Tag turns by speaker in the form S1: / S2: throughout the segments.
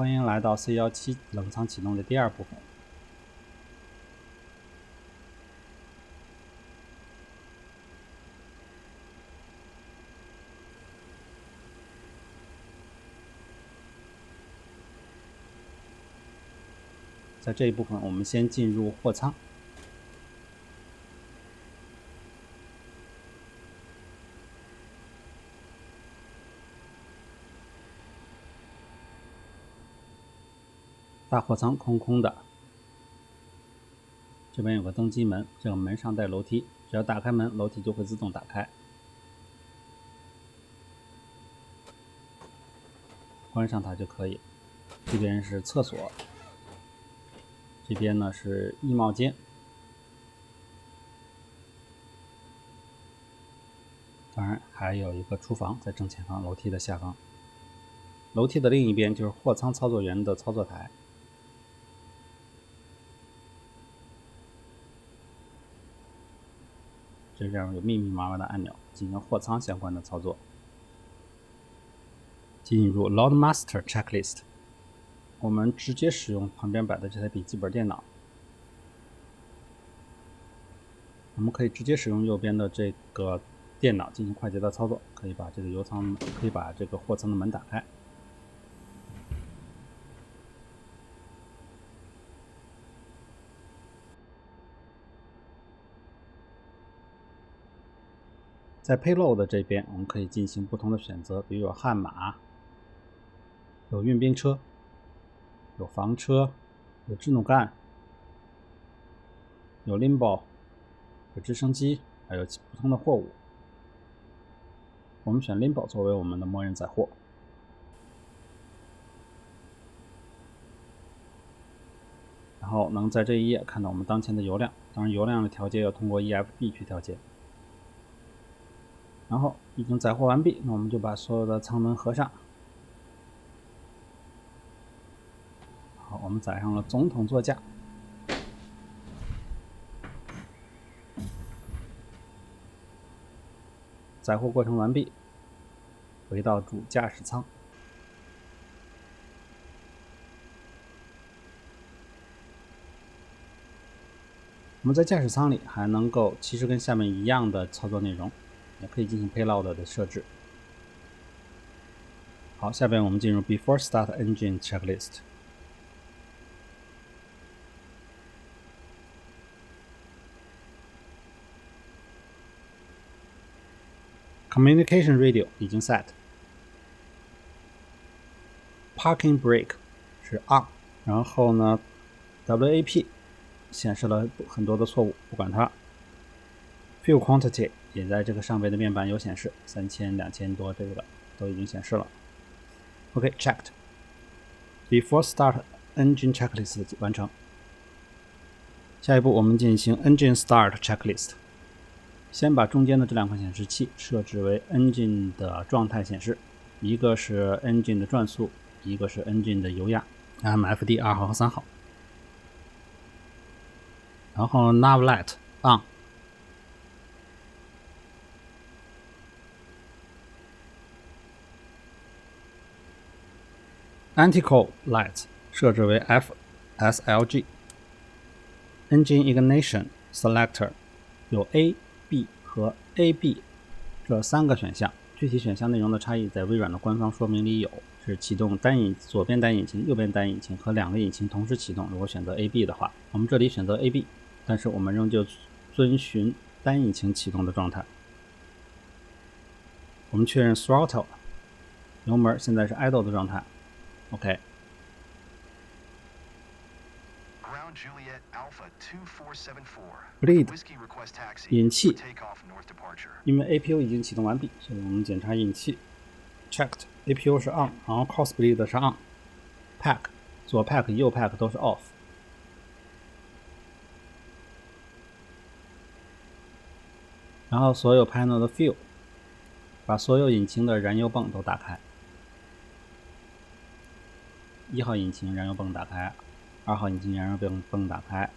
S1: 欢迎来到 C17 冷舱启动的第二部分。在这一部分，我们先进入货舱。大货舱空空的，这边有个登机门，这个门上带楼梯，只要打开门，楼梯就会自动打开。关上它就可以。这边是厕所，这边呢是衣帽间，当然还有一个厨房在正前方，楼梯的下方。楼梯的另一边就是货舱操作员的操作台。这样有密密麻麻的按钮，进行货舱相关的操作。进入 Loadmaster Checklist， 我们直接使用旁边摆的这台笔记本电脑。我们可以直接使用右边的这个电脑进行快捷的操作，可以把这个货舱的门打开。在 Payload 这边，我们可以进行不同的选择，比如有悍马，有运兵车，有房车，有支弩干，有 Limbo， 有直升机，还有不同的货物。我们选 Limbo 作为我们的默认载货。然后能在这一页看到我们当前的油量，当然油量的调节要通过 EFB 去调节。然后已经载货完毕，那我们就把所有的舱门合上。好，我们载上了总统座驾。载货过程完毕，回到主驾驶舱。我们在驾驶舱里还能够其实跟下面一样的操作内容，也可以进行 Payload 的设置。好，下边我们进入 Before Start Engine Checklist。Communication Radio 已经 set。Parking Brake 是 on， 然后呢 WAP 显示了很多的错误，不管它。Fuel Quantity 也在这个上边的面板有显示，3000、2000多这个都已经显示了。OK, checked. Before Start Engine Checklist 完成。下一步我们进行 Engine Start Checklist。先把中间的这两块显示器设置为 Engine 的状态显示，一个是 Engine 的转速，一个是 Engine 的油压 MFD 2号和3号。然后 Navlight on。Anti-Cold Light 设置为 FSLG。Engine Ignition Selector 有 A、B 和 AB 这三个选项，具体选项内容的差异在微软的官方说明里有，是启动左边单引擎、右边单引擎和两个引擎同时启动。如果选择 AB 的话，我们这里选择 AB， 但是我们仍旧遵循单引擎启动的状态。我们确认 Throttle 油门现在是 idle 的状态。OK。Bleed 引气，因为 APU 已经启动完毕，所以我们检查引气。Checked APU 是 on， 然后 Course Bleed 是 on。Pack 左 pack 右 pack 都是 off。然后所有 panel 的 fuel， 把所有引擎的燃油泵都打开。1号引擎燃油泵打开，2号引擎燃油泵打开，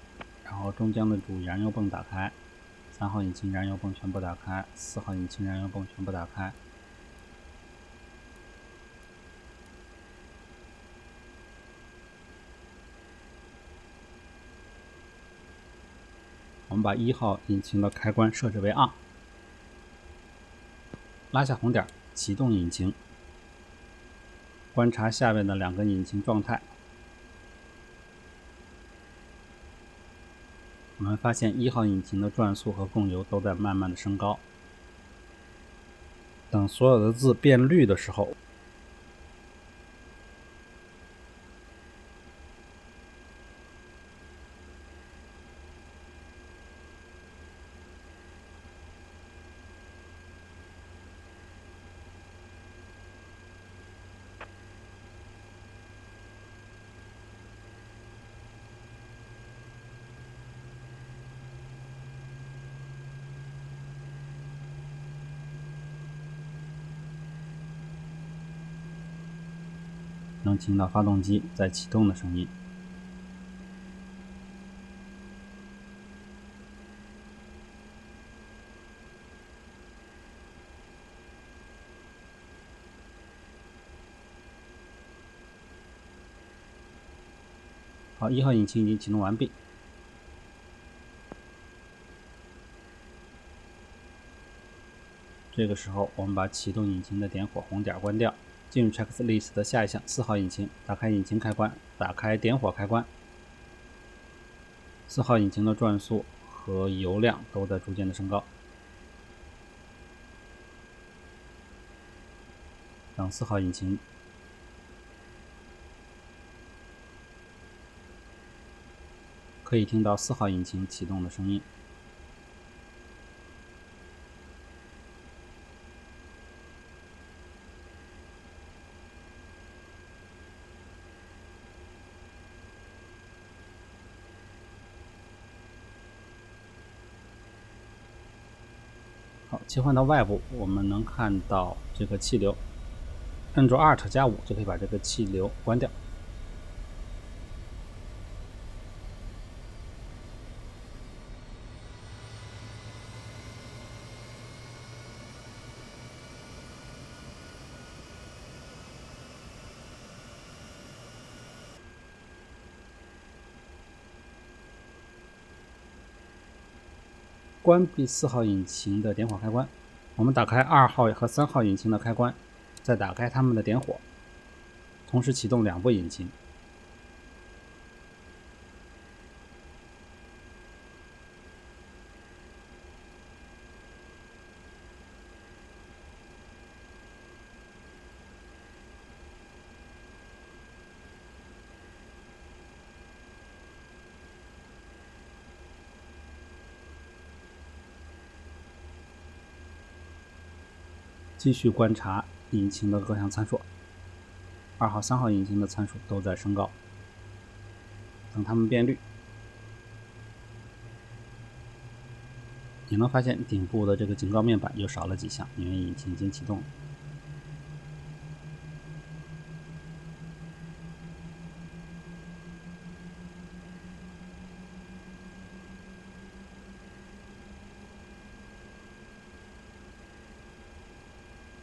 S1: 然后中间的主燃油泵打开，3号引擎燃油泵全部打开，4号引擎燃油泵全部打开。我们把1号引擎的开关设置为 on， 拉下红点，启动引擎，观察下面的2个引擎状态。我们发现1号引擎的转速和供油都在慢慢的升高。等所有的字变绿的时候，能听到发动机在启动的声音。好，1号引擎已经启动完毕。这个时候，我们把启动引擎的点火红点关掉。进入 checklist 的下一项，4号引擎，打开引擎开关，打开点火开关。4号引擎的转速和油量都在逐渐的升高。等4号引擎可以听到4号引擎启动的声音。好，切换到外部，我们能看到这个气流，按住 Alt+5就可以把这个气流关掉。关闭4号引擎的点火开关，我们打开2号和3号引擎的开关，再打开它们的点火，同时启动2部引擎。继续观察引擎的各项参数，2号、3号引擎的参数都在升高。等它们变绿，你能发现顶部的这个警告面板又少了几项，因为引擎已经启动了。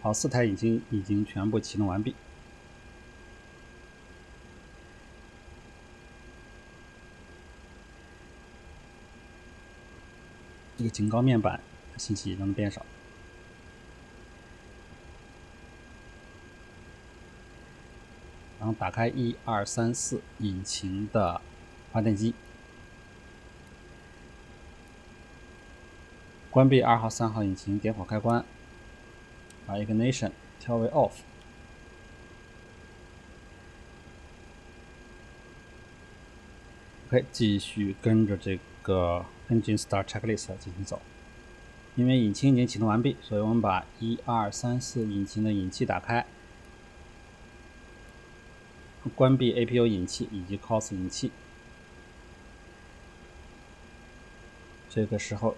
S1: 好，4台引擎已经全部启动完毕。这个警告面板信息也能变少。然后打开1、2、3、4引擎的发电机，关闭2号、3号引擎点火开关，把 ignition 调为 off。OK， 继续跟着这个 engine start checklist 进行走。因为引擎已经启动完毕，所以我们把1、2、3、4引擎的引气打开，关闭 APU 引气以及 COS 引气。这个时候，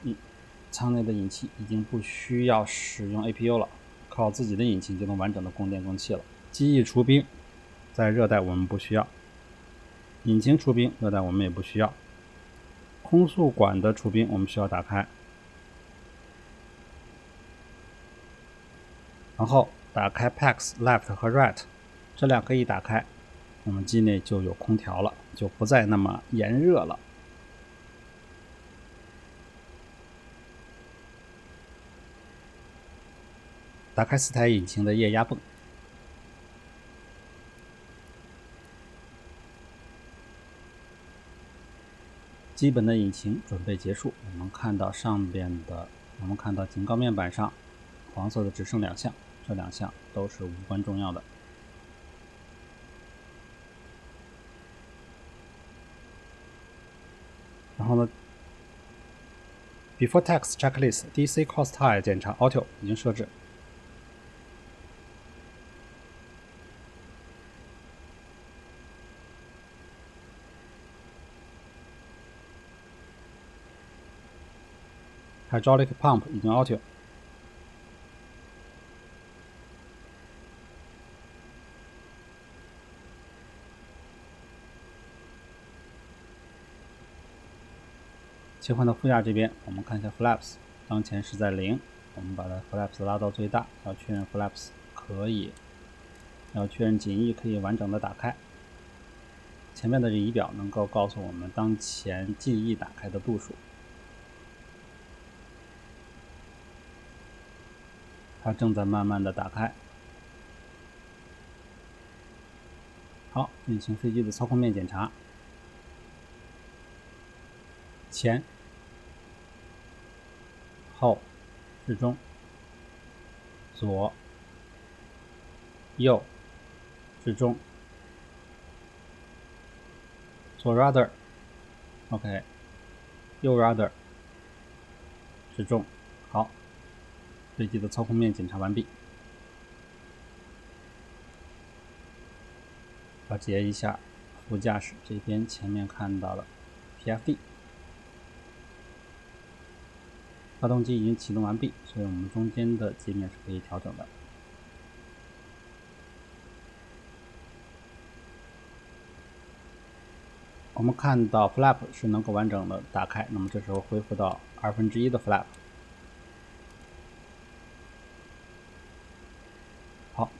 S1: 舱内的引气已经不需要使用 APU 了，靠自己的引擎就能完整的供电供气了。机翼除冰，在热带我们不需要，引擎除冰，热带我们也不需要。空速管的除冰我们需要打开，然后打开 PAX Left 和 Right， 这两个一打开，我们机内就有空调了，就不再那么炎热了。打开4台引擎的液压泵。基本的引擎准备结束，我们看到警告面板上黄色的只剩2项，这2项都是无关重要的。然后呢 ，Before Text Checklist DC Cost Tile 检查 Auto 已经设置。Hydraulic Pump 已经 Auto。切换到副驾这边，我们看一下 Flaps， 当前是在0，我们把它 Flaps 拉到最大，要确认 Flaps 要确认襟翼可以完整的打开。前面的仪表能够告诉我们当前襟翼打开的度数。它正在慢慢的打开。好，进行飞机的操控面检查。前、后、适中、左、右、适中、左 rudder OK， 右 rudder 适中。好，飞机的操控面检查完毕。了解一下副驾驶这边前面看到了 PFD， 发动机已经启动完毕，所以我们中间的界面是可以调整的。我们看到 flap 是能够完整的打开，那么这时候恢复到1/2的 flap。好，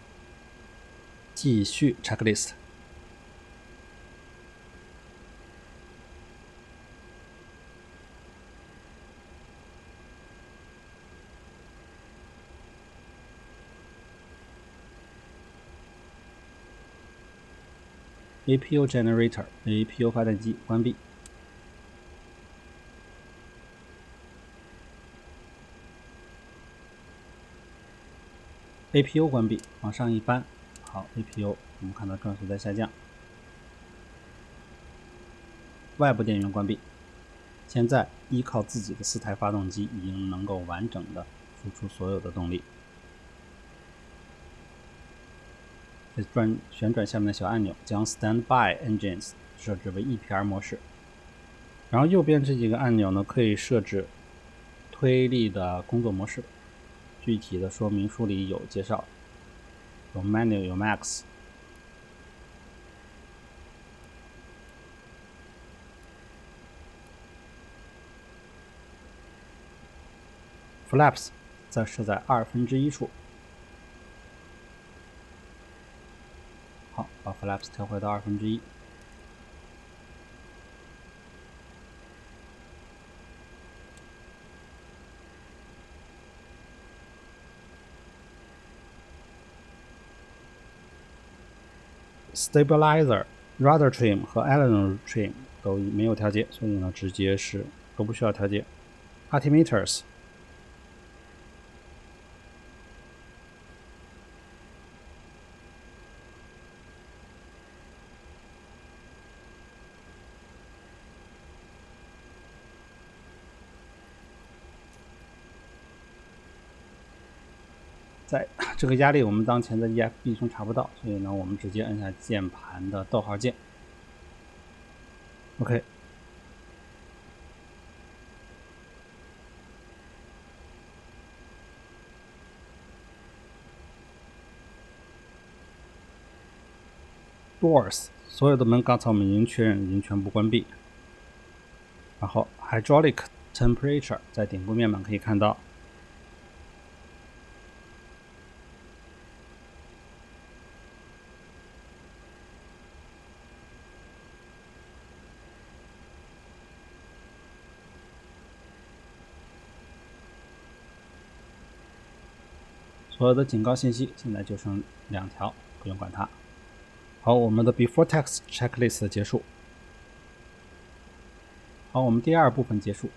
S1: 继续 checklist。APU generator APU 发电机关闭。APU 关闭，往上一搬，好 APU 我们看到转速在下降。外部电源关闭。现在依靠自己的4台发动机已经能够完整的输出所有的动力。旋转下面的小按钮，将 Standby Engines 设置为 EPR 模式。然后右边这几个按钮呢，可以设置推力的工作模式，具体的说明书里有介绍，有 Manual 有 Max。Flaps 则设在1/2处。好，把 Flaps 调回到1/2。Stabilizer、Rudder Trim 和 Aileron Trim 都没有调节，所以呢，直接是都不需要调节。Altimeters在这个压力我们当前的 EFB 中查不到，所以呢，我们直接按下键盘的逗号键。OK。Doors 所有的门刚才我们已经确认已经全部关闭。然后 Hydraulic Temperature 在顶部面板可以看到。所有的警告信息现在就剩2条，不用管它。好，我们的 before text checklist 结束。好，我们第2部分结束。